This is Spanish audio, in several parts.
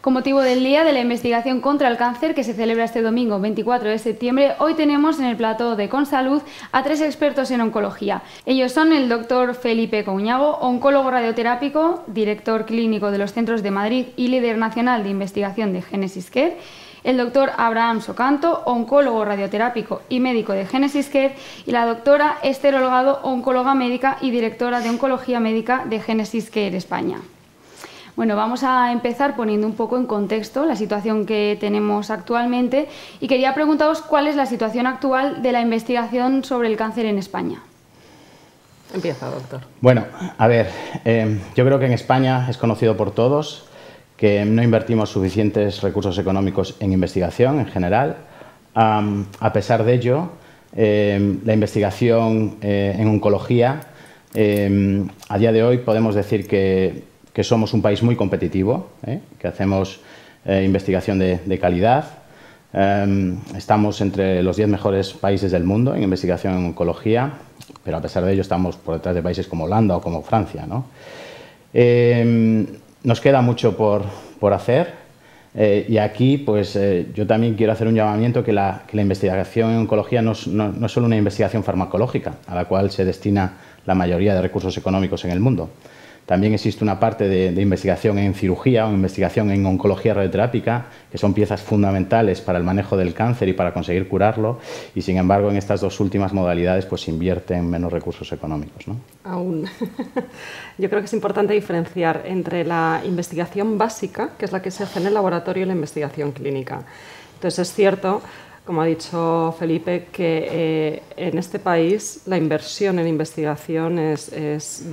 Con motivo del Día de la Investigación contra el Cáncer, que se celebra este domingo 24 de septiembre, hoy tenemos en el plató de Consalud a 3 expertos en oncología. Ellos son el doctor Felipe Couñago, oncólogo radioterápico, director clínico de los Centros de Madrid y líder nacional de investigación de GenesisCare; el doctor Abraham Socanto, oncólogo radioterápico y médico de GenesisCare; y la doctora Esther Holgado, oncóloga médica y directora de oncología médica de GenesisCare España. Bueno, vamos a empezar poniendo un poco en contexto la situación que tenemos actualmente y quería preguntaros cuál es la situación actual de la investigación sobre el cáncer en España. Empieza, doctor. Bueno, a ver, yo creo que en España es conocido por todos que no invertimos suficientes recursos económicos en investigación en general. A pesar de ello, la investigación en oncología, a día de hoy podemos decir que somos un país muy competitivo, que hacemos investigación de calidad. Estamos entre los 10 mejores países del mundo en investigación en oncología, pero a pesar de ello estamos por detrás de países como Holanda o como Francia, ¿no? Nos queda mucho por hacer y aquí pues, yo también quiero hacer un llamamiento que la investigación en oncología no es solo una investigación farmacológica, a la cual se destina la mayoría de recursos económicos en el mundo. También existe una parte de investigación en cirugía o investigación en oncología radioterápica, que son piezas fundamentales para el manejo del cáncer y para conseguir curarlo, y sin embargo en estas dos últimas modalidades pues se invierten menos recursos económicos, ¿no? Aún. Yo creo que es importante diferenciar entre la investigación básica, que es la que se hace en el laboratorio, y la investigación clínica. Entonces es cierto, como ha dicho Felipe, que en este país la inversión en investigación es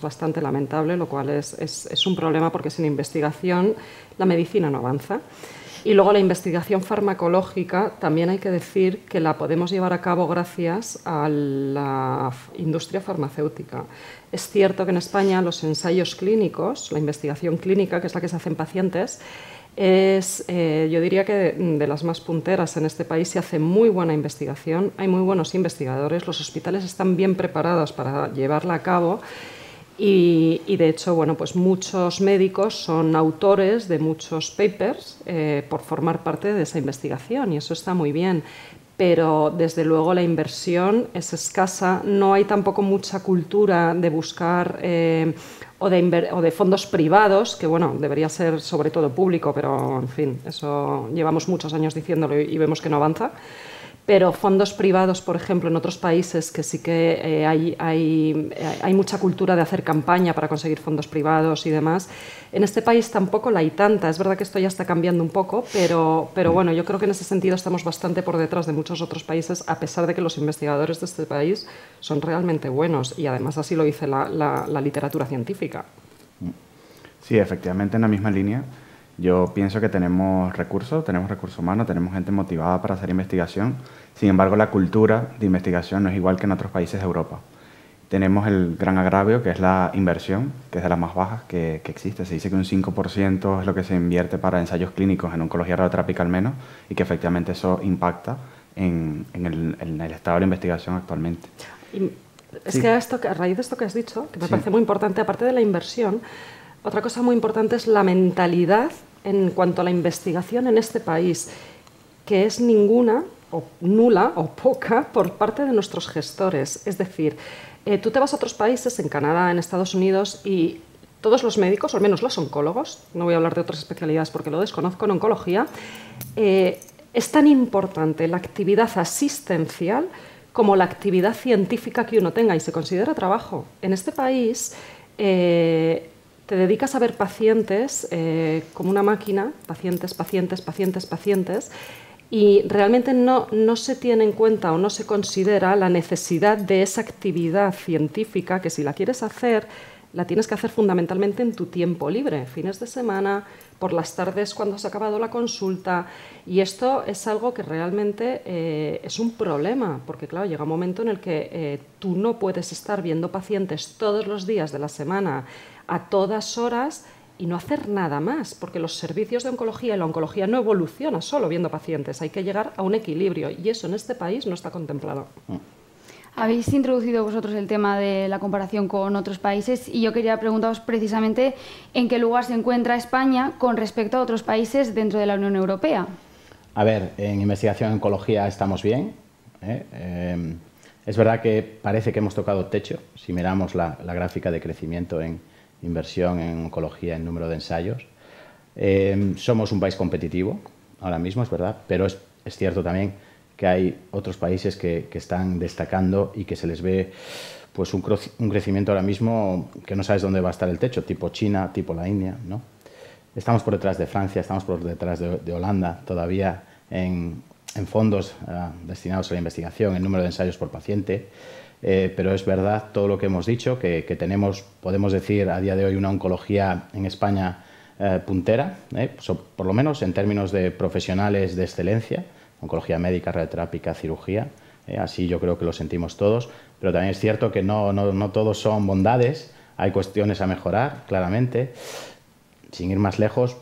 bastante lamentable, lo cual es un problema porque sin investigación la medicina no avanza. Y luego la investigación farmacológica también hay que decir que la podemos llevar a cabo gracias a la industria farmacéutica. Es cierto que en España los ensayos clínicos, la investigación clínica, que es la que se hace en pacientes, es, yo diría que de las más punteras en este país. Se hace muy buena investigación, hay muy buenos investigadores, los hospitales están bien preparados para llevarla a cabo y de hecho, bueno, pues muchos médicos son autores de muchos papers por formar parte de esa investigación y eso está muy bien. Pero desde luego la inversión es escasa, no hay tampoco mucha cultura de buscar o de fondos privados, que bueno, debería ser sobre todo público, pero en fin, eso llevamos muchos años diciéndolo y vemos que no avanza. Pero fondos privados, por ejemplo, en otros países que sí que hay mucha cultura de hacer campaña para conseguir fondos privados y demás. En este país tampoco la hay tanta. Es verdad que esto ya está cambiando un poco, pero bueno, yo creo que en ese sentido estamos bastante por detrás de muchos otros países, a pesar de que los investigadores de este país son realmente buenos y además así lo dice la literatura científica. Sí, efectivamente, en la misma línea. Yo pienso que tenemos recursos humanos, tenemos gente motivada para hacer investigación. Sin embargo, la cultura de investigación no es igual que en otros países de Europa. Tenemos el gran agravio, que es la inversión, que es de las más bajas que existe. Se dice que un 5% es lo que se invierte para ensayos clínicos en oncología radioterápica al menos, y que efectivamente eso impacta en el estado de la investigación actualmente. Es que a raíz de esto que has dicho, que me parece muy importante, aparte de la inversión, otra cosa muy importante es la mentalidad en cuanto a la investigación en este país, que es ninguna o nula o poca por parte de nuestros gestores. Es decir, tú te vas a otros países, en Canadá, en Estados Unidos, y todos los médicos, o al menos los oncólogos, no voy a hablar de otras especialidades porque lo desconozco en oncología, es tan importante la actividad asistencial como la actividad científica que uno tenga y se considera trabajo. En este país te dedicas a ver pacientes como una máquina, pacientes, y realmente no se tiene en cuenta o no se considera la necesidad de esa actividad científica que si la quieres hacer, la tienes que hacer fundamentalmente en tu tiempo libre, fines de semana, por las tardes cuando has acabado la consulta. Y esto es algo que realmente es un problema, porque claro, llega un momento en el que tú no puedes estar viendo pacientes todos los días de la semana, a todas horas, y no hacer nada más, porque los servicios de oncología y la oncología no evoluciona solo viendo pacientes, hay que llegar a un equilibrio y eso en este país no está contemplado. Habéis introducido vosotros el tema de la comparación con otros países y yo quería preguntaros precisamente en qué lugar se encuentra España con respecto a otros países dentro de la Unión Europea. A ver, en investigación en oncología estamos bien. Es verdad que parece que hemos tocado techo. Si miramos la gráfica de crecimiento en inversión en oncología, en número de ensayos. Somos un país competitivo ahora mismo, es verdad, pero es cierto también que hay otros países que están destacando y que se les ve pues un crecimiento ahora mismo que no sabes dónde va a estar el techo, tipo China, tipo la India, ¿no? Estamos por detrás de Francia, estamos por detrás de Holanda, todavía en fondos destinados a la investigación, en número de ensayos por paciente, pero es verdad todo lo que hemos dicho, que tenemos, podemos decir a día de hoy, una oncología en España puntera, por lo menos en términos de profesionales de excelencia, oncología médica, radioterápica, cirugía, así yo creo que lo sentimos todos, pero también es cierto que no todos son bondades, hay cuestiones a mejorar, claramente. Sin ir más lejos,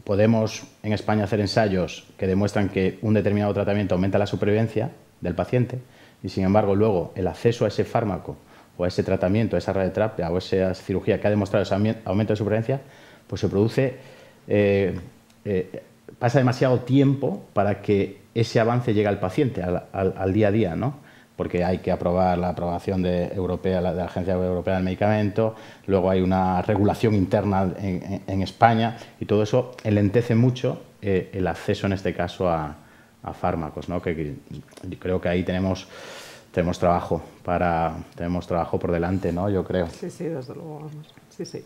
podemos en España hacer ensayos que demuestran que un determinado tratamiento aumenta la supervivencia del paciente y, sin embargo, luego el acceso a ese fármaco o a ese tratamiento, a esa radioterapia o a esa cirugía que ha demostrado ese aumento de supervivencia, pues se produce... pasa demasiado tiempo para que ese avance llegue al paciente, al día a día, ¿no? Porque hay que aprobar la aprobación europea, de la Agencia Europea del Medicamento, luego hay una regulación interna en España y todo eso enlentece mucho el acceso, en este caso, a fármacos, ¿no? Que creo que ahí tenemos trabajo por delante, ¿no? Yo creo. Sí, desde luego, vamos. Sí.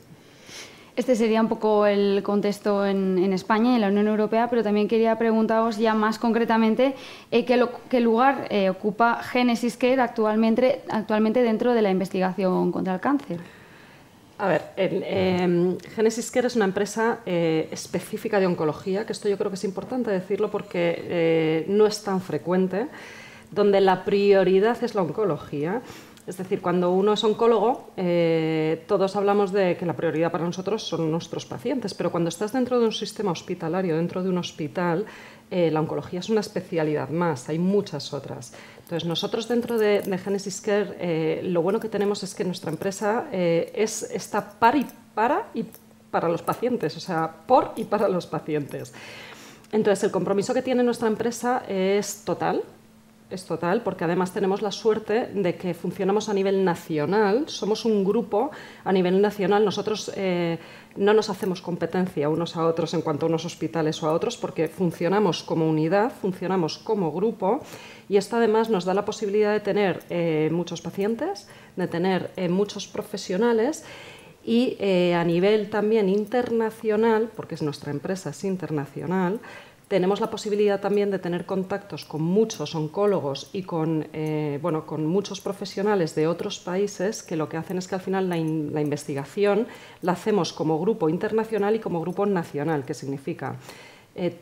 Este sería un poco el contexto en España y en la Unión Europea, pero también quería preguntaros ya más concretamente qué lugar ocupa GenesisCare actualmente dentro de la investigación contra el cáncer. A ver, GenesisCare es una empresa específica de oncología, que esto yo creo que es importante decirlo porque no es tan frecuente, donde la prioridad es la oncología. Es decir, cuando uno es oncólogo, todos hablamos de que la prioridad para nosotros son nuestros pacientes, pero cuando estás dentro de un sistema hospitalario, dentro de un hospital, la oncología es una especialidad más, hay muchas otras. Entonces, nosotros dentro de GenesisCare, lo bueno que tenemos es que nuestra empresa está para los pacientes, o sea, por y para los pacientes. Entonces, el compromiso que tiene nuestra empresa es total. Es total, porque además tenemos la suerte de que funcionamos a nivel nacional, somos un grupo a nivel nacional, nosotros no nos hacemos competencia unos a otros en cuanto a unos hospitales o a otros, porque funcionamos como unidad, funcionamos como grupo y esto además nos da la posibilidad de tener muchos pacientes, de tener muchos profesionales y a nivel también internacional, porque nuestra empresa es internacional, tenemos la posibilidad también de tener contactos con muchos oncólogos y con muchos profesionales de otros países que lo que hacen es que al final la investigación la hacemos como grupo internacional y como grupo nacional, que significa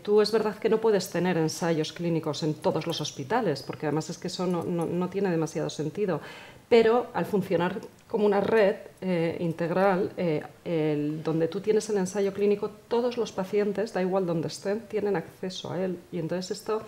tú es verdad que no puedes tener ensayos clínicos en todos los hospitales, porque además es que eso no tiene demasiado sentido, pero al funcionar como una red integral, donde tú tienes el ensayo clínico, todos los pacientes, da igual donde estén, tienen acceso a él. Y entonces esto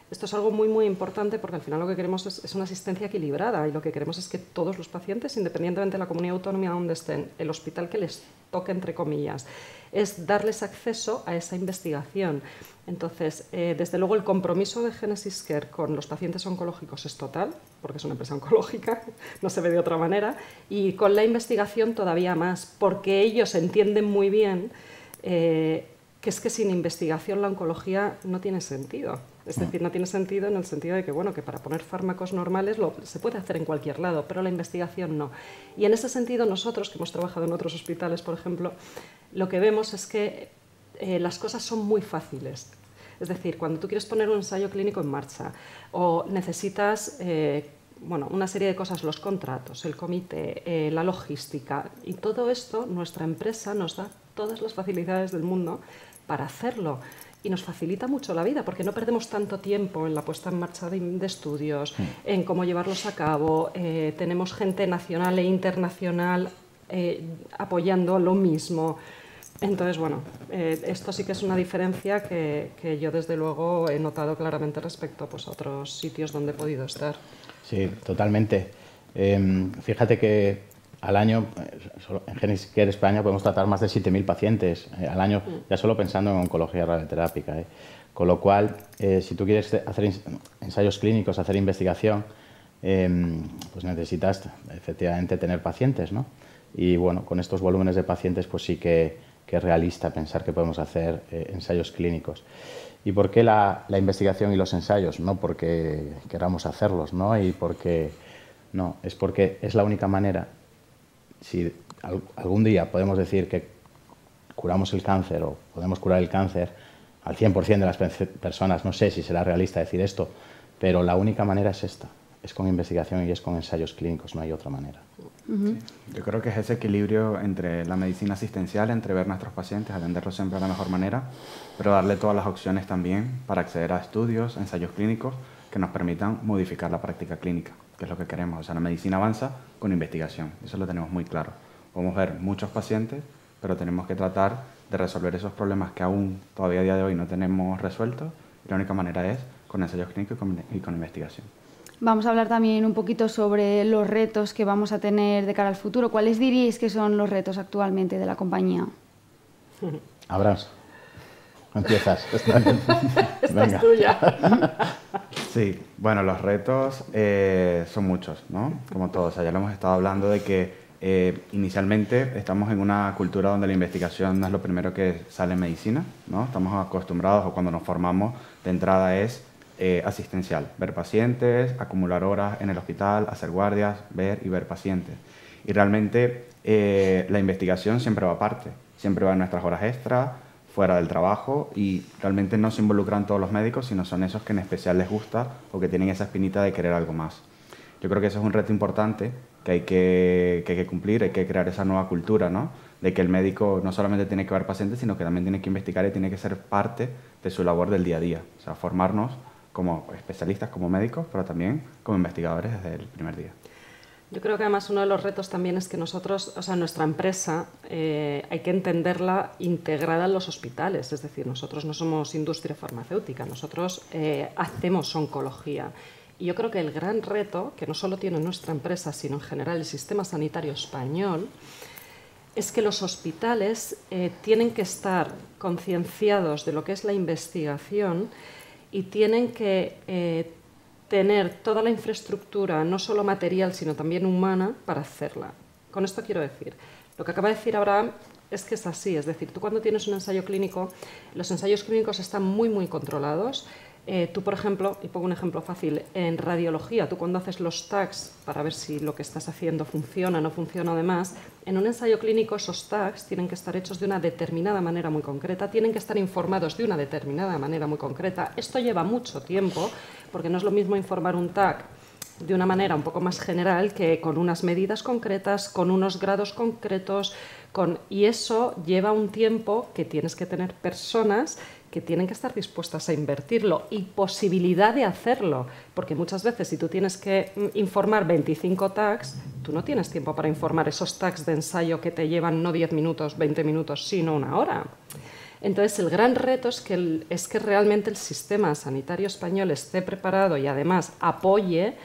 es algo muy, muy importante porque al final lo que queremos es una asistencia equilibrada y lo que queremos es que todos los pacientes, independientemente de la comunidad autónoma donde estén, el hospital que les toque, entre comillas, es darles acceso a esa investigación. Entonces, desde luego el compromiso de GenesisCare con los pacientes oncológicos es total, porque es una empresa oncológica, no se ve de otra manera, y con la investigación todavía más, porque ellos entienden muy bien que es que sin investigación la oncología no tiene sentido. Es decir, no tiene sentido en el sentido de que, bueno, que para poner fármacos normales se puede hacer en cualquier lado, pero la investigación no. Y en ese sentido nosotros, que hemos trabajado en otros hospitales, por ejemplo, lo que vemos es que las cosas son muy fáciles. Es decir, cuando tú quieres poner un ensayo clínico en marcha o necesitas una serie de cosas, los contratos, el comité, la logística y todo esto, nuestra empresa nos da todas las facilidades del mundo para hacerlo. Y nos facilita mucho la vida porque no perdemos tanto tiempo en la puesta en marcha de estudios, en cómo llevarlos a cabo. Tenemos gente nacional e internacional apoyando lo mismo. Entonces, bueno, esto sí que es una diferencia que yo desde luego he notado claramente respecto pues, a otros sitios donde he podido estar. Sí, totalmente. Fíjate que al año, en GenesCare España, podemos tratar más de 7.000 pacientes al año, ya solo pensando en oncología radioterápica. Con lo cual, si tú quieres hacer ensayos clínicos, hacer investigación, pues necesitas efectivamente tener pacientes, ¿no? Y bueno, con estos volúmenes de pacientes, pues sí que es realista pensar que podemos hacer ensayos clínicos. ¿Y por qué la investigación y los ensayos? No porque queramos hacerlos, ¿no? Y porque no, es porque es la única manera. Si algún día podemos decir que curamos el cáncer o podemos curar el cáncer al 100% de las personas, no sé si será realista decir esto, pero la única manera es esta, es con investigación y es con ensayos clínicos, no hay otra manera. Sí. Yo creo que es ese equilibrio entre la medicina asistencial, entre ver a nuestros pacientes, atenderlos siempre de la mejor manera, pero darle todas las opciones también para acceder a estudios, ensayos clínicos que nos permitan modificar la práctica clínica, que es lo que queremos. O sea, la medicina avanza con investigación, eso lo tenemos muy claro. Podemos ver muchos pacientes, pero tenemos que tratar de resolver esos problemas que aún todavía a día de hoy no tenemos resueltos, y la única manera es con ensayos clínicos y con investigación. Vamos a hablar también un poquito sobre los retos que vamos a tener de cara al futuro. ¿Cuáles diríais que son los retos actualmente de la compañía? Abraham, empiezas. Esta es tuya. Sí, bueno, los retos son muchos, ¿no? Como todos. O sea, ya lo hemos estado hablando de que inicialmente estamos en una cultura donde la investigación no es lo primero que sale en medicina, ¿no? Estamos acostumbrados, o cuando nos formamos de entrada es asistencial, ver pacientes, acumular horas en el hospital, hacer guardias, ver y ver pacientes. Y realmente la investigación siempre va aparte, siempre va en nuestras horas extras, fuera del trabajo, y realmente no se involucran todos los médicos, sino son esos que en especial les gusta o que tienen esa espinita de querer algo más. Yo creo que eso es un reto importante que hay que cumplir, hay que crear esa nueva cultura, ¿no? De que el médico no solamente tiene que ver pacientes, sino que también tiene que investigar y tiene que ser parte de su labor del día a día. O sea, formarnos como especialistas, como médicos, pero también como investigadores desde el primer día. Yo creo que además uno de los retos también es que nosotros, o sea, nuestra empresa, hay que entenderla integrada en los hospitales. Es decir, nosotros no somos industria farmacéutica, nosotros hacemos oncología. Y yo creo que el gran reto, que no solo tiene nuestra empresa, sino en general el sistema sanitario español, es que los hospitales tienen que estar concienciados de lo que es la investigación y tienen que tener toda la infraestructura, no solo material, sino también humana, para hacerla. Con esto quiero decir, lo que acaba de decir Abraham es que es así, es decir, tú cuando tienes un ensayo clínico, los ensayos clínicos están muy controlados. Tú, por ejemplo, y pongo un ejemplo fácil, en radiología, tú cuando haces los tags para ver si lo que estás haciendo funciona o no funciona o demás, en un ensayo clínico esos tags tienen que estar hechos de una determinada manera muy concreta, tienen que estar informados de una determinada manera muy concreta. Esto lleva mucho tiempo, porque no es lo mismo informar un tag de una manera un poco más general que con unas medidas concretas, con unos grados concretos, y eso lleva un tiempo que tienes que tener personas que tienen que estar dispuestas a invertirlo y posibilidad de hacerlo, porque muchas veces si tú tienes que informar 25 tags, tú no tienes tiempo para informar esos tags de ensayo que te llevan no 10 minutos, 20 minutos, sino una hora. Entonces el gran reto es que realmente el sistema sanitario español esté preparado y además apoye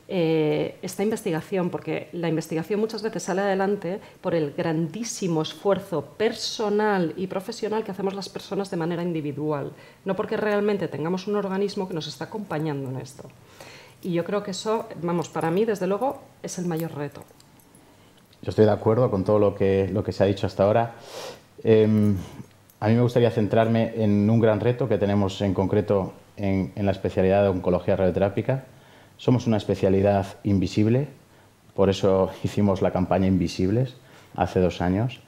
esta investigación, porque la investigación muchas veces sale adelante por el grandísimo esfuerzo personal y profesional que hacemos las personas de manera individual, no porque realmente tengamos un organismo que nos está acompañando en esto. Y yo creo que eso, vamos, para mí desde luego es el mayor reto. Yo estoy de acuerdo con todo lo que se ha dicho hasta ahora. A mí me gustaría centrarme en un gran reto que tenemos en concreto en la especialidad de oncología radioterápica. Somos una especialidad invisible, por eso hicimos la campaña Invisibles hace 2 años.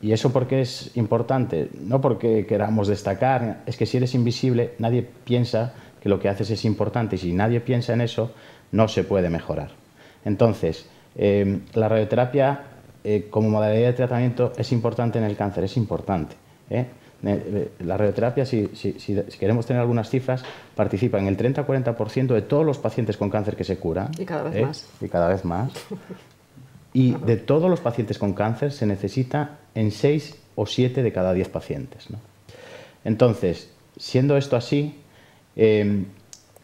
¿Y eso por qué es importante? No porque queramos destacar, es que si eres invisible nadie piensa que lo que haces es importante y si nadie piensa en eso no se puede mejorar. Entonces, la radioterapia como modalidad de tratamiento es importante en el cáncer, es importante. La radioterapia, si queremos tener algunas cifras, participa en el 30-40% de todos los pacientes con cáncer que se curan. Y cada vez más. Y cada vez más. Y de todos los pacientes con cáncer se necesita en 6 o 7 de cada 10 pacientes, ¿no? Entonces, siendo esto así,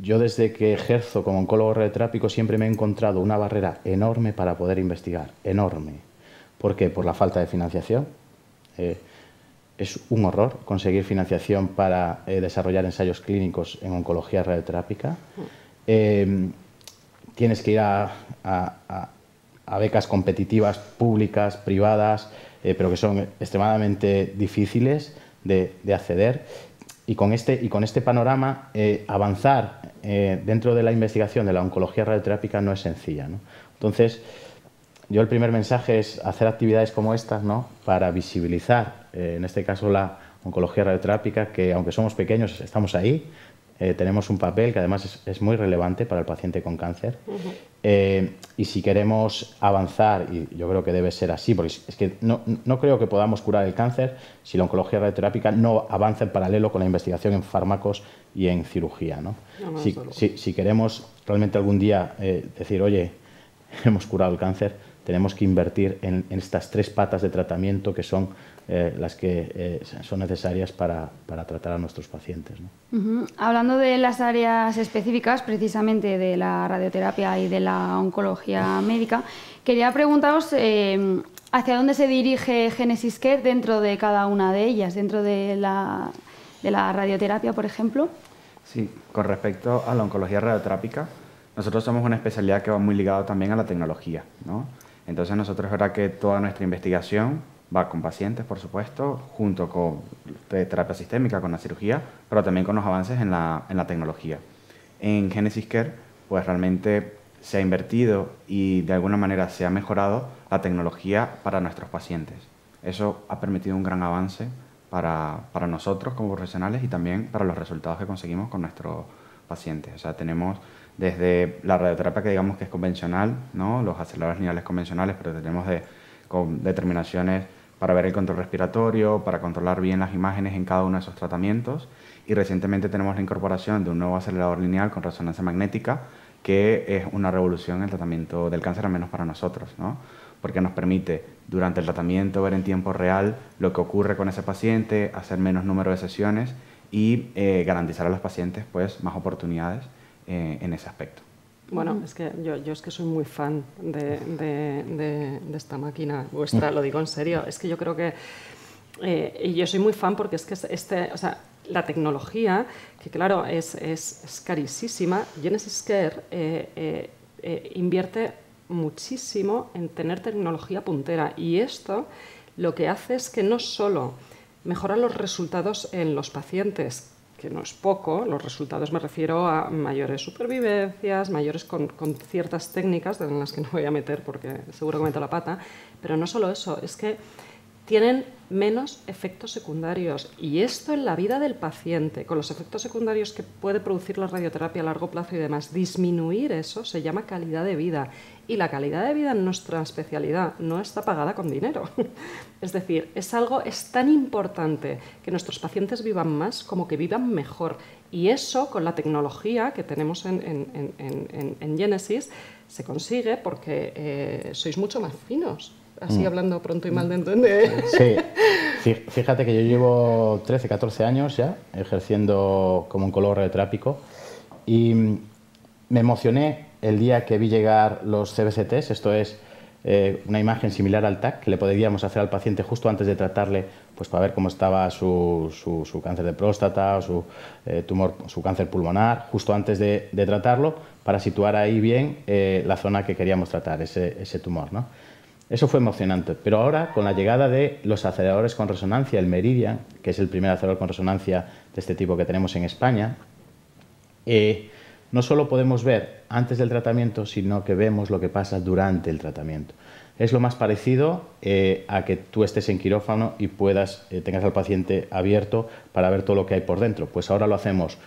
yo desde que ejerzo como oncólogo radiotrápico siempre me he encontrado una barrera enorme para poder investigar, enorme. ¿Por qué? Por la falta de financiación. Es un horror conseguir financiación para desarrollar ensayos clínicos en oncología radiotrápica. Tienes que ir a becas competitivas públicas, privadas, pero que son extremadamente difíciles de acceder. Y con este panorama, avanzar dentro de la investigación de la oncología radiotrápica no es sencilla, ¿no? Entonces, yo el primer mensaje es hacer actividades como estas, ¿no?, para visibilizar, en este caso, la oncología radiotrápica, que aunque somos pequeños, estamos ahí, tenemos un papel que además es muy relevante para el paciente con cáncer. Y si queremos avanzar, y yo creo que debe ser así, porque es que no creo que podamos curar el cáncer si la oncología radiotrápica no avanza en paralelo con la investigación en fármacos y en cirugía, ¿no? Si queremos realmente algún día decir, oye, hemos curado el cáncer, tenemos que invertir en estas 3 patas de tratamiento que son las que son necesarias para tratar a nuestros pacientes, ¿no? Hablando de las áreas específicas, precisamente de la radioterapia y de la oncología médica, quería preguntaros hacia dónde se dirige GenesisCare dentro de cada una de ellas, dentro de la radioterapia, por ejemplo. Sí, con respecto a la oncología radiotrápica, nosotros somos una especialidad que va muy ligada también a la tecnología, ¿no? Entonces nosotros es verdad que toda nuestra investigación va con pacientes, por supuesto, junto con terapia sistémica, con la cirugía, pero también con los avances en la tecnología. En GenesisCare, pues realmente se ha invertido y de alguna manera se ha mejorado la tecnología para nuestros pacientes. Eso ha permitido un gran avance para nosotros como profesionales y también para los resultados que conseguimos con nuestros pacientes. O sea, tenemos desde la radioterapia que digamos que es convencional, ¿no?, los aceleradores lineales convencionales, pero tenemos con determinaciones para ver el control respiratorio, para controlar bien las imágenes en cada uno de esos tratamientos. Y recientemente tenemos la incorporación de un nuevo acelerador lineal con resonancia magnética, que es una revolución en el tratamiento del cáncer, al menos para nosotros, ¿no?, porque nos permite durante el tratamiento ver en tiempo real lo que ocurre con ese paciente, hacer menos número de sesiones y garantizar a los pacientes pues más oportunidades en ese aspecto. Bueno, es que yo es que soy muy fan de esta máquina vuestra, lo digo en serio. Es que yo creo que y yo soy muy fan porque es que o sea, la tecnología, que claro, es carísima. GenesisCare invierte muchísimo en tener tecnología puntera, y esto lo que hace es que no solo mejora los resultados en los pacientes, que no es poco, los resultados me refiero a mayores supervivencias, mayores con ciertas técnicas en las que no voy a meter porque seguro que meto la pata, pero no solo eso, es que tienen menos efectos secundarios, y esto en la vida del paciente, con los efectos secundarios que puede producir la radioterapia a largo plazo y demás, disminuir eso se llama calidad de vida, y la calidad de vida en nuestra especialidad no está pagada con dinero. Es decir, es tan importante que nuestros pacientes vivan más como que vivan mejor, y eso con la tecnología que tenemos en Genesis se consigue porque sois mucho más finos. Así hablando pronto y mal de entender. Sí, fíjate que yo llevo 13, 14 años ya ejerciendo como oncólogo radiotrápico, y me emocioné el día que vi llegar los CBCTs, esto es una imagen similar al TAC que le podríamos hacer al paciente justo antes de tratarle, pues para ver cómo estaba su cáncer de próstata o su cáncer pulmonar, justo antes de tratarlo, para situar ahí bien la zona que queríamos tratar, ese tumor, ¿no? Eso fue emocionante, pero ahora con la llegada de los aceleradores con resonancia, el Meridian, que es el primer acelerador con resonancia de este tipo que tenemos en España, no solo podemos ver antes del tratamiento, sino que vemos lo que pasa durante el tratamiento. Es lo más parecido a que tú estés en quirófano y tengas al paciente abierto para ver todo lo que hay por dentro. Pues ahora lo hacemos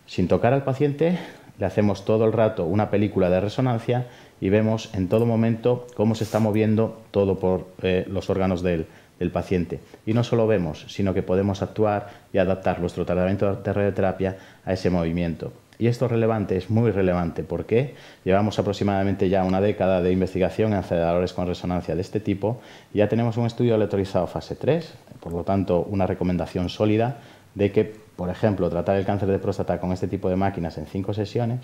sin tocar al paciente, le hacemos todo el rato una película de resonancia y vemos en todo momento cómo se está moviendo todo por los órganos del paciente. Y no solo vemos, sino que podemos actuar y adaptar nuestro tratamiento de radioterapia a ese movimiento. Y esto es relevante, es muy relevante, porque llevamos aproximadamente ya una década de investigación en aceleradores con resonancia de este tipo, y ya tenemos un estudio aleatorizado fase 3, por lo tanto una recomendación sólida de que por ejemplo, tratar el cáncer de próstata con este tipo de máquinas en 5 sesiones,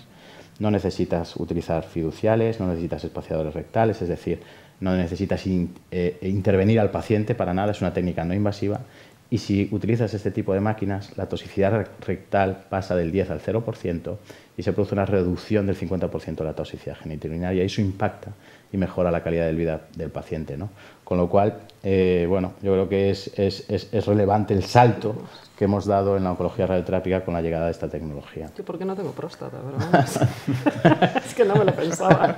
no necesitas utilizar fiduciales, no necesitas espaciadores rectales, es decir, no necesitas intervenir al paciente para nada, es una técnica no invasiva. Y si utilizas este tipo de máquinas, la toxicidad rectal pasa del 10 al 0% y se produce una reducción del 50% de la toxicidad genitourinaria y eso impacta y mejora la calidad de vida del paciente, ¿no? Con lo cual, bueno, yo creo que es relevante el salto que hemos dado en la oncología radioterápica con la llegada de esta tecnología. Yo porque no tengo próstata, pero es que no me lo pensaba.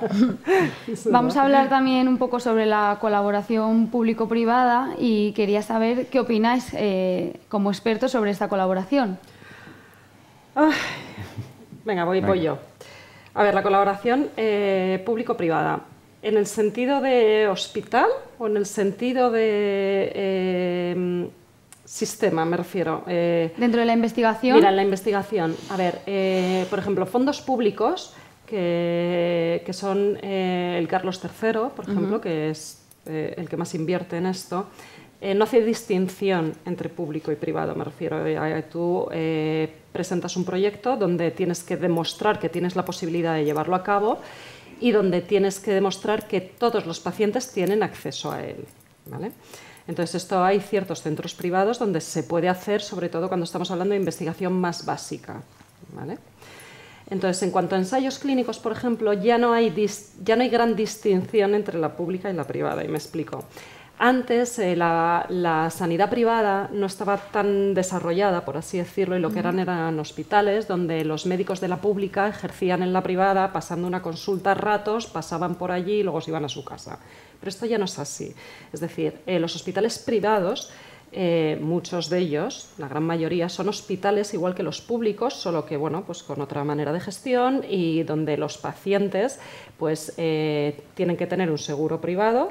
Vamos a hablar también un poco sobre la colaboración público-privada y quería saber qué opináis como expertos sobre esta colaboración. Ay, venga, voy yo. A ver, la colaboración público-privada. ¿En el sentido de hospital o en el sentido de sistema, me refiero? ¿Dentro de la investigación? Mira, en la investigación. A ver, por ejemplo, fondos públicos que son el Carlos III, por ejemplo, que es el que más invierte en esto, no hace distinción entre público y privado, me refiero. Tú presentas un proyecto donde tienes que demostrar que tienes la posibilidad de llevarlo a cabo y donde tienes que demostrar que todos los pacientes tienen acceso a él, ¿vale? Entonces, esto hay ciertos centros privados donde se puede hacer, sobre todo cuando estamos hablando de investigación más básica, ¿vale? Entonces, en cuanto a ensayos clínicos, por ejemplo, ya no hay gran distinción entre la pública y la privada, y me explico. Antes la sanidad privada no estaba tan desarrollada, por así decirlo, y lo que eran hospitales donde los médicos de la pública ejercían en la privada, pasando una consulta a ratos, pasaban por allí y luego se iban a su casa. Pero esto ya no es así. Es decir, los hospitales privados, muchos de ellos, la gran mayoría, son hospitales igual que los públicos, solo que bueno, pues con otra manera de gestión y donde los pacientes pues, tienen que tener un seguro privado.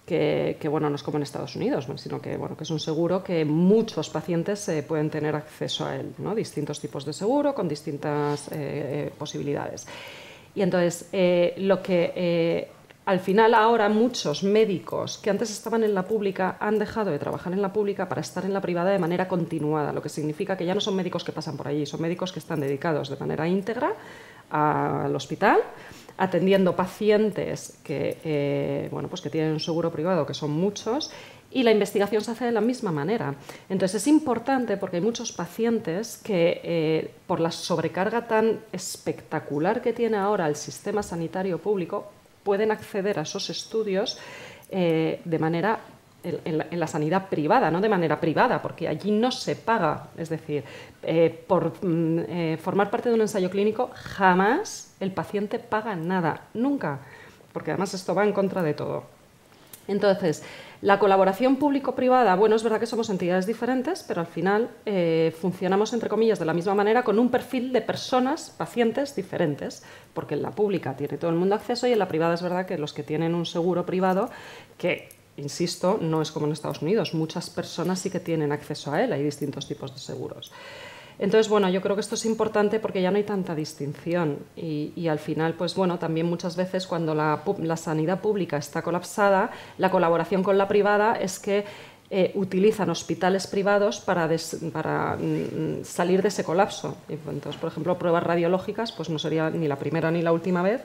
Que bueno, no es como en Estados Unidos, sino que, bueno, que es un seguro que muchos pacientes pueden tener acceso a él, ¿no? Distintos tipos de seguro con distintas posibilidades. Y entonces, lo que al final ahora muchos médicos que antes estaban en la pública han dejado de trabajar en la pública para estar en la privada de manera continuada, lo que significa que ya no son médicos que pasan por allí, son médicos que están dedicados de manera íntegra al hospital, atendiendo pacientes que, bueno, pues que tienen un seguro privado, que son muchos, y la investigación se hace de la misma manera. Entonces es importante porque hay muchos pacientes que, por la sobrecarga tan espectacular que tiene ahora el sistema sanitario público, pueden acceder a esos estudios de manera en la sanidad privada, no de manera privada, porque allí no se paga. Es decir, por formar parte de un ensayo clínico jamás el paciente paga nada, nunca, porque además esto va en contra de todo. Entonces, la colaboración público-privada, bueno, es verdad que somos entidades diferentes, pero al final funcionamos, entre comillas, de la misma manera con un perfil de personas, pacientes diferentes, porque en la pública tiene todo el mundo acceso y en la privada es verdad que los que tienen un seguro privado, que insisto, no es como en Estados Unidos, muchas personas sí que tienen acceso a él, hay distintos tipos de seguros. Entonces, bueno, yo creo que esto es importante porque ya no hay tanta distinción y al final, pues bueno, también muchas veces cuando la sanidad pública está colapsada, la colaboración con la privada es que utilizan hospitales privados para salir de ese colapso. Entonces, por ejemplo, pruebas radiológicas, pues no sería ni la primera ni la última vez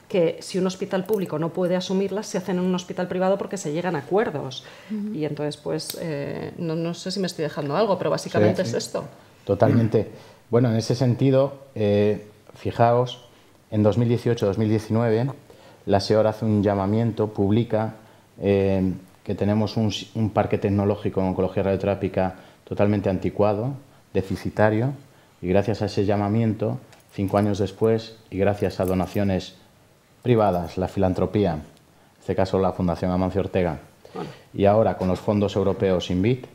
que si un hospital público no puede asumirlas, se hacen en un hospital privado porque se llegan a acuerdos. Y entonces, pues, no sé si me estoy dejando algo, pero básicamente es esto. Totalmente. Bueno, en ese sentido, fijaos, en 2018-2019, la SEOR hace un llamamiento, publica que tenemos un parque tecnológico en oncología radioterápica totalmente anticuado, deficitario, y gracias a ese llamamiento, 5 años después, y gracias a donaciones privadas, la filantropía, en este caso la Fundación Amancio Ortega, y ahora con los fondos europeos INVIT,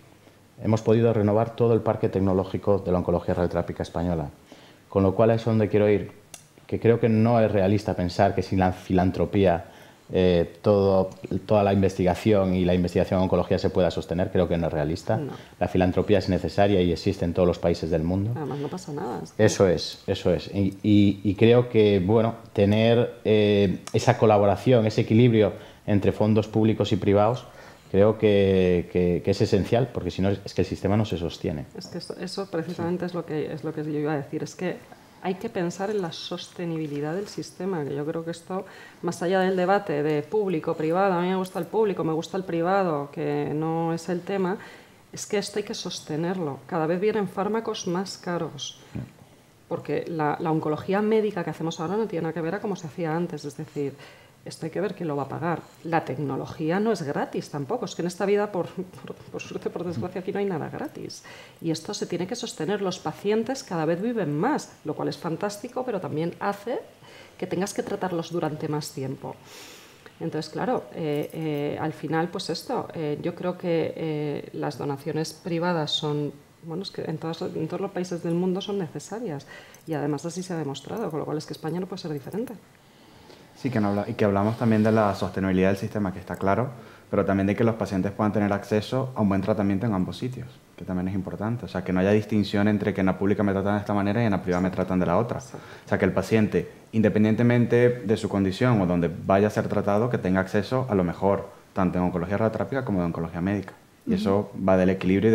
hemos podido renovar todo el parque tecnológico de la oncología radioterápica española. Con lo cual es donde quiero ir, que creo que no es realista pensar que sin la filantropía toda la investigación y la investigación en oncología se pueda sostener. Creo que no es realista. No. La filantropía es necesaria y existe en todos los países del mundo. Además no pasa nada. Eso es. Y creo que, bueno, tener esa colaboración, ese equilibrio entre fondos públicos y privados creo que es esencial, porque si no es que el sistema no se sostiene. Es que eso precisamente es lo que yo iba a decir, es que hay que pensar en la sostenibilidad del sistema, que yo creo que esto, más allá del debate de público-privado, a mí me gusta el público, me gusta el privado, que no es el tema, es que esto hay que sostenerlo. Cada vez vienen fármacos más caros, porque la oncología médica que hacemos ahora no tiene nada que ver a cómo se hacía antes, es decir, esto hay que ver quién lo va a pagar. La tecnología no es gratis tampoco, es que en esta vida, por suerte, por desgracia, aquí no hay nada gratis. Y esto se tiene que sostener. Los pacientes cada vez viven más, lo cual es fantástico, pero también hace que tengas que tratarlos durante más tiempo. Entonces, claro, al final, pues esto, yo creo que las donaciones privadas son, bueno, es que en todos los países del mundo son necesarias y además así se ha demostrado, con lo cual es que España no puede ser diferente. Sí, y que hablamos también de la sostenibilidad del sistema, que está claro, pero también de que los pacientes puedan tener acceso a un buen tratamiento en ambos sitios, que también es importante. O sea, que no haya distinción entre que en la pública me tratan de esta manera y en la privada me tratan de la otra. O sea, que el paciente, independientemente de su condición o donde vaya a ser tratado, que tenga acceso a lo mejor, tanto en oncología radiotrápica como en oncología médica. Y eso va del equilibrio y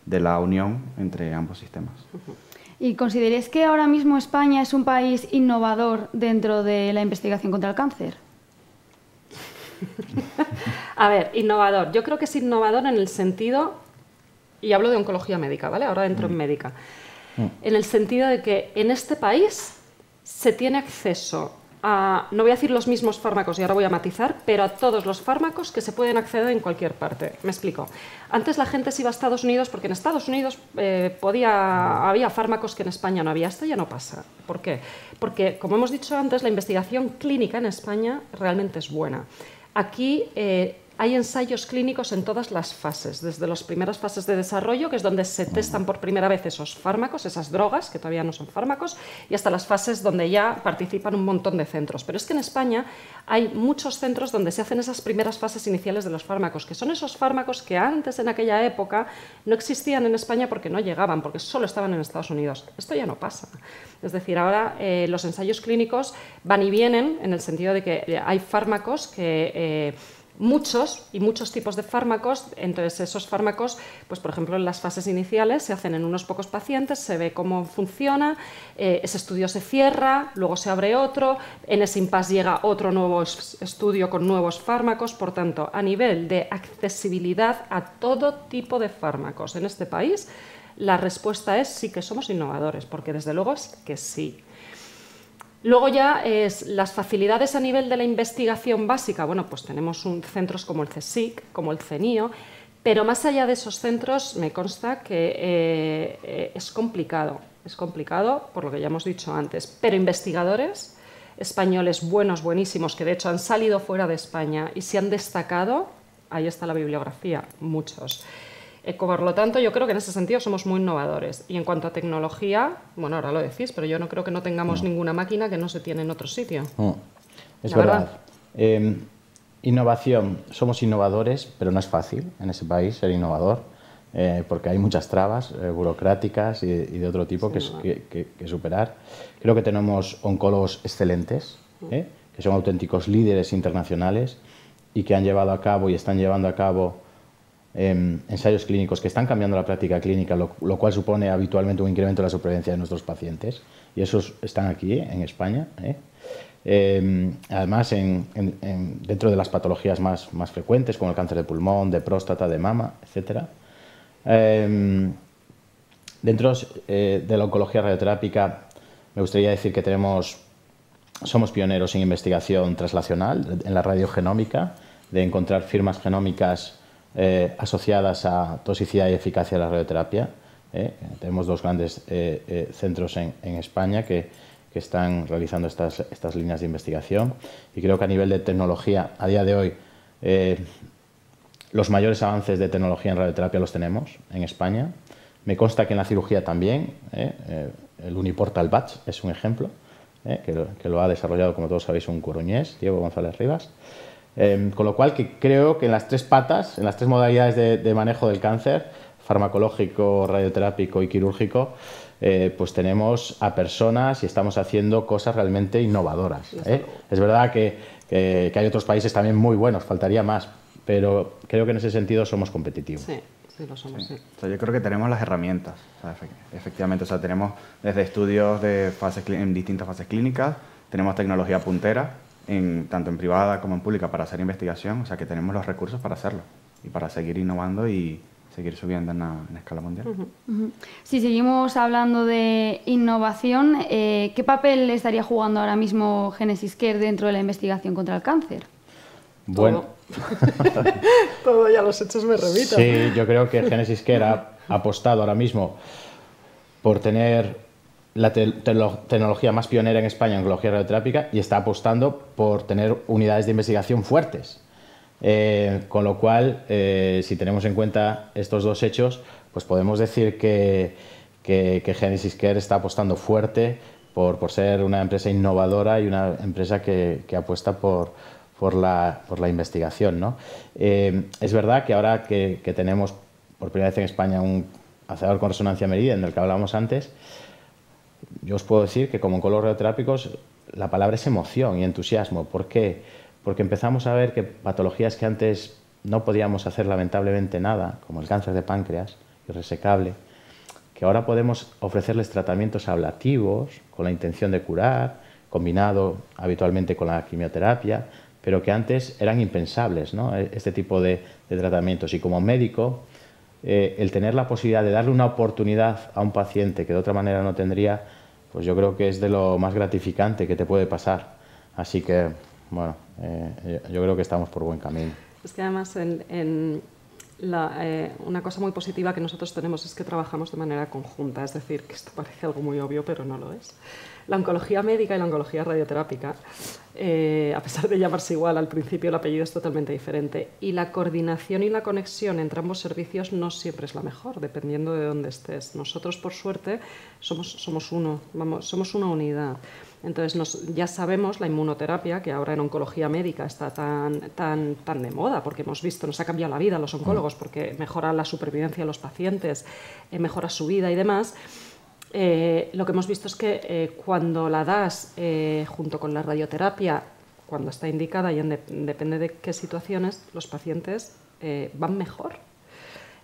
de la unión entre ambos sistemas. ¿Y consideráis que ahora mismo España es un país innovador dentro de la investigación contra el cáncer? A ver, innovador. Yo creo que es innovador en el sentido, y hablo de oncología médica, ¿vale? Ahora entro en médica. En el sentido de que en este país se tiene acceso a, no voy a decir los mismos fármacos y ahora voy a matizar, pero a todos los fármacos que se pueden acceder en cualquier parte. Me explico. Antes la gente se iba a Estados Unidos porque en Estados Unidos había fármacos que en España no había. Esto ya no pasa. ¿Por qué? Porque, como hemos dicho antes, la investigación clínica en España realmente es buena. Aquí hay ensayos clínicos en todas las fases, desde las primeras fases de desarrollo, que es donde se testan por primera vez esos fármacos, esas drogas, que todavía no son fármacos, y hasta las fases donde ya participan un montón de centros. Pero es que en España hay muchos centros donde se hacen esas primeras fases iniciales de los fármacos, que son esos fármacos que antes, en aquella época, no existían en España porque no llegaban, porque solo estaban en Estados Unidos. Esto ya no pasa. Es decir, ahora los ensayos clínicos van y vienen en el sentido de que hay fármacos que... muchos tipos de fármacos, entonces esos fármacos, pues por ejemplo en las fases iniciales se hacen en unos pocos pacientes, se ve cómo funciona, ese estudio se cierra, luego se abre otro, en ese impasse llega otro nuevo estudio con nuevos fármacos, por tanto, a nivel de accesibilidad a todo tipo de fármacos en este país, la respuesta es sí que somos innovadores, porque desde luego es que sí. Luego ya es las facilidades a nivel de la investigación básica. Bueno, pues tenemos centros como el CSIC, como el CENIO, pero más allá de esos centros me consta que es complicado por lo que ya hemos dicho antes, pero investigadores españoles buenos, buenísimos, que de hecho han salido fuera de España y se han destacado, ahí está la bibliografía, muchos. Por lo tanto, yo creo que en ese sentido somos muy innovadores. Y en cuanto a tecnología, bueno, ahora lo decís, pero yo no creo que no tengamos ninguna máquina que no se tiene en otro sitio. Es verdad. Innovación, somos innovadores, pero no es fácil en ese país ser innovador, porque hay muchas trabas burocráticas y de otro tipo que superar. Creo que tenemos oncólogos excelentes, que son auténticos líderes internacionales y que han llevado a cabo y están llevando a cabo ensayos clínicos que están cambiando la práctica clínica, lo cual supone habitualmente un incremento de la supervivencia de nuestros pacientes, y esos están aquí, en España. Además, dentro de las patologías más frecuentes, como el cáncer de pulmón, de próstata, de mama, etc. Dentro de la oncología radioterápica, me gustaría decir que somos pioneros en investigación translacional, en la radiogenómica, de encontrar firmas genómicas asociadas a toxicidad y eficacia de la radioterapia. Tenemos dos grandes centros en España que están realizando estas líneas de investigación, y creo que a nivel de tecnología, a día de hoy, los mayores avances de tecnología en radioterapia los tenemos en España. Me consta que en la cirugía también, el Uniportal Batch es un ejemplo, que lo ha desarrollado, como todos sabéis, un coruñés, Diego González Rivas. Con lo cual, que creo que en las tres patas, en las tres modalidades de manejo del cáncer, farmacológico, radioterápico y quirúrgico, pues tenemos a personas y estamos haciendo cosas realmente innovadoras. Es verdad que hay otros países también muy buenos, faltaría más, pero creo que en ese sentido somos competitivos. Sí, sí lo somos, sí. O sea, yo creo que tenemos las herramientas, o sea, efectivamente, o sea, tenemos desde estudios de en distintas fases clínicas, tenemos tecnología puntera, tanto en privada como en pública, para hacer investigación, o sea, que tenemos los recursos para hacerlo y para seguir innovando y seguir subiendo en escala mundial. Si seguimos hablando de innovación, ¿qué papel estaría jugando ahora mismo GenesisCare dentro de la investigación contra el cáncer? Bueno, todo ya los hechos me remito. Sí, yo creo que GenesisCare ha apostado ahora mismo por tener la tecnología más pionera en España en oncología radioterápica y está apostando por tener unidades de investigación fuertes. Con lo cual, si tenemos en cuenta estos dos hechos, pues podemos decir que GenesisCare está apostando fuerte por ser una empresa innovadora y una empresa que apuesta por la investigación, ¿no? Es verdad que ahora que tenemos por primera vez en España un acelerador con resonancia Meridian, del que hablábamos antes, yo os puedo decir que como oncólogos radioterápicos la palabra es emoción y entusiasmo. ¿Por qué? Porque empezamos a ver que patologías que antes no podíamos hacer lamentablemente nada, como el cáncer de páncreas irresecable, que ahora podemos ofrecerles tratamientos ablativos con la intención de curar, combinado habitualmente con la quimioterapia, pero que antes eran impensables, ¿no? Este tipo de tratamientos. Y como médico, el tener la posibilidad de darle una oportunidad a un paciente que de otra manera no tendría, pues yo creo que es de lo más gratificante que te puede pasar. Así que, bueno, yo creo que estamos por buen camino. Es que además una cosa muy positiva que nosotros tenemos es que trabajamos de manera conjunta, es decir, que esto parece algo muy obvio, pero no lo es. La oncología médica y la oncología radioterápica, a pesar de llamarse igual, al principio el apellido es totalmente diferente y la coordinación y la conexión entre ambos servicios no siempre es la mejor, dependiendo de dónde estés. Nosotros, por suerte, somos una unidad. Entonces ya sabemos la inmunoterapia, que ahora en oncología médica está tan de moda, porque hemos visto, nos ha cambiado la vida a los oncólogos, porque mejora la supervivencia de los pacientes, mejora su vida y demás. Lo que hemos visto es que cuando la das junto con la radioterapia, cuando está indicada y depende de qué situaciones, los pacientes van mejor.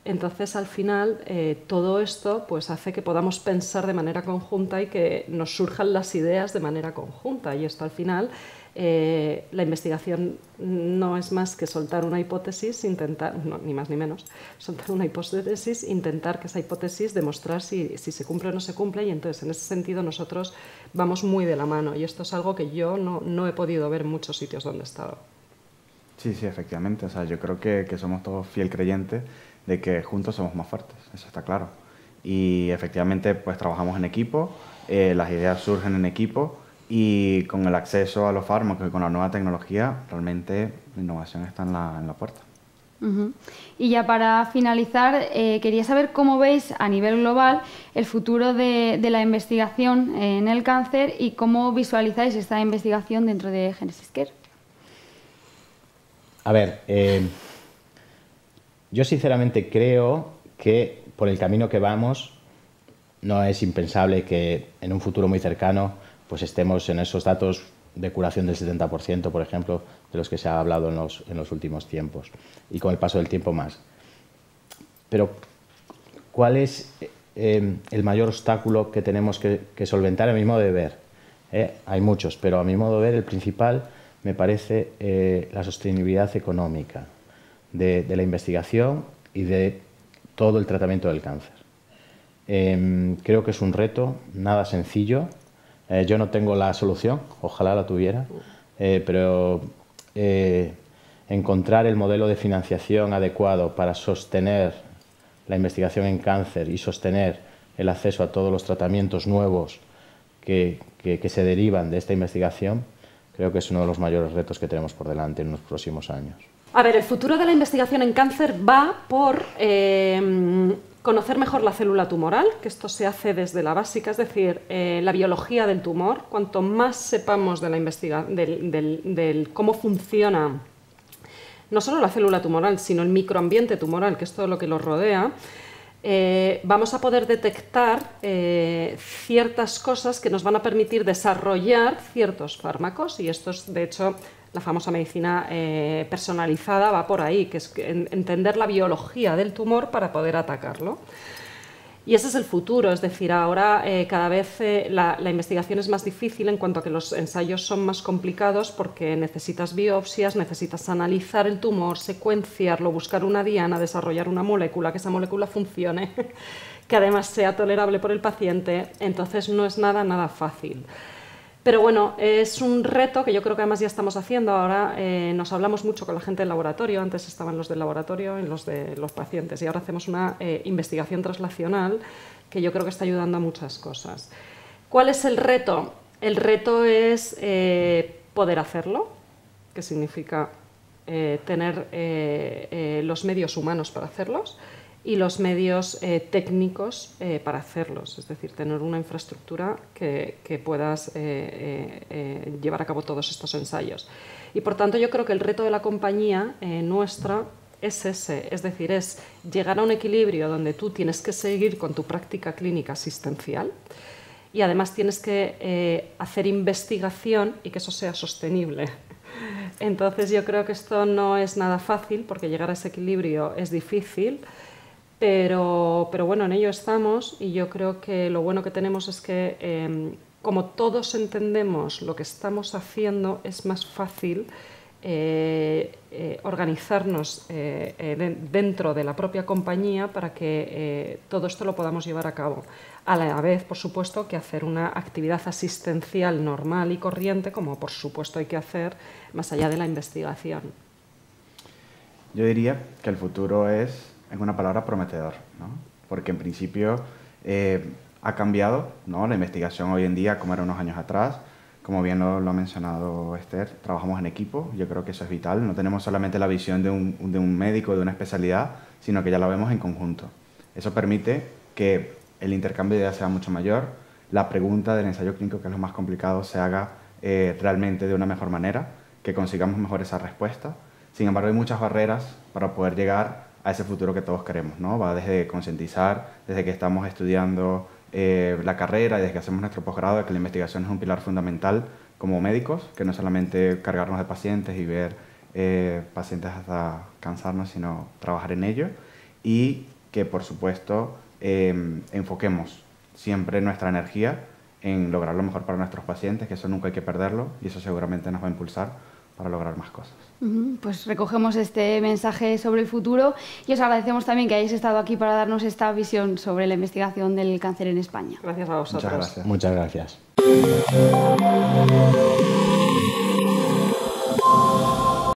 Entonces, al final, todo esto pues, hace que podamos pensar de manera conjunta y que nos surjan las ideas de manera conjunta. Y esto, al final, la investigación no es más que soltar una hipótesis, ni más ni menos, soltar una hipótesis, intentar que esa hipótesis demostrar si se cumple o no se cumple. Y entonces, en ese sentido, nosotros vamos muy de la mano. Y esto es algo que yo no he podido ver en muchos sitios donde he estado. Sí, efectivamente. O sea, yo creo que somos todos fiel creyentes de que juntos somos más fuertes, eso está claro. Y efectivamente pues trabajamos en equipo, las ideas surgen en equipo y con el acceso a los fármacos y con la nueva tecnología realmente la innovación está en la puerta. Y ya para finalizar, quería saber cómo veis a nivel global el futuro de la investigación en el cáncer y cómo visualizáis esta investigación dentro de GenesisCare. A ver, yo sinceramente creo que por el camino que vamos no es impensable que en un futuro muy cercano pues estemos en esos datos de curación del 70%, por ejemplo, de los que se ha hablado en los últimos tiempos y con el paso del tiempo más. Pero, ¿cuál es el mayor obstáculo que tenemos que solventar a mi modo de ver? Hay muchos, pero a mi modo de ver el principal me parece la sostenibilidad económica de la investigación y de todo el tratamiento del cáncer. Creo que es un reto nada sencillo. Yo no tengo la solución, ojalá la tuviera, pero encontrar el modelo de financiación adecuado para sostener la investigación en cáncer y sostener el acceso a todos los tratamientos nuevos que se derivan de esta investigación, creo que es uno de los mayores retos que tenemos por delante en los próximos años. A ver, el futuro de la investigación en cáncer va por conocer mejor la célula tumoral, que esto se hace desde la básica, es decir, la biología del tumor. Cuanto más sepamos de del cómo funciona no solo la célula tumoral, sino el microambiente tumoral, que es todo lo que lo rodea, vamos a poder detectar ciertas cosas que nos van a permitir desarrollar ciertos fármacos, y esto es, de hecho, La famosa medicina personalizada va por ahí, que es entender la biología del tumor para poder atacarlo. Y ese es el futuro, es decir, ahora cada vez la investigación es más difícil en cuanto a que los ensayos son más complicados porque necesitas biopsias, necesitas analizar el tumor, secuenciarlo, buscar una diana, desarrollar una molécula, que esa molécula funcione, que además sea tolerable por el paciente, entonces no es nada fácil. Pero bueno, es un reto que yo creo que además ya estamos haciendo. Ahora nos hablamos mucho con la gente del laboratorio, antes estaban los del laboratorio y los de los pacientes, y ahora hacemos una investigación translacional que yo creo que está ayudando a muchas cosas. ¿Cuál es el reto? El reto es poder hacerlo, que significa tener los medios humanos para hacerlos y los medios técnicos para hacerlos, es decir, tener una infraestructura que puedas llevar a cabo todos estos ensayos. Y por tanto yo creo que el reto de la compañía nuestra es ese, es decir, es llegar a un equilibrio donde tú tienes que seguir con tu práctica clínica asistencial y además tienes que hacer investigación y que eso sea sostenible. Entonces yo creo que esto no es nada fácil porque llegar a ese equilibrio es difícil. Pero bueno, en ello estamos y yo creo que lo bueno que tenemos es que como todos entendemos lo que estamos haciendo, es más fácil organizarnos dentro de la propia compañía para que todo esto lo podamos llevar a cabo. A la vez, por supuesto, que hacer una actividad asistencial normal y corriente, como por supuesto hay que hacer más allá de la investigación. Yo diría que el futuro es una palabra prometedor, ¿no? Porque en principio ha cambiado, ¿no? La investigación hoy en día, como era unos años atrás. Como bien lo ha mencionado Esther, trabajamos en equipo, yo creo que eso es vital. No tenemos solamente la visión de un médico, de una especialidad, sino que ya la vemos en conjunto. Eso permite que el intercambio de ideas sea mucho mayor, la pregunta del ensayo clínico, que es lo más complicado, se haga realmente de una mejor manera, que consigamos mejor esa respuesta. Sin embargo, hay muchas barreras para poder llegar a ese futuro que todos queremos, ¿no? Va desde concientizar, desde que estamos estudiando la carrera y desde que hacemos nuestro posgrado, de que la investigación es un pilar fundamental como médicos, que no solamente cargarnos de pacientes y ver pacientes hasta cansarnos, sino trabajar en ello, y que por supuesto enfoquemos siempre nuestra energía en lograr lo mejor para nuestros pacientes, que eso nunca hay que perderlo y eso seguramente nos va a impulsar para lograr más cosas. Pues recogemos este mensaje sobre el futuro y os agradecemos también que hayáis estado aquí para darnos esta visión sobre la investigación del cáncer en España. Gracias a vosotros. Muchas gracias.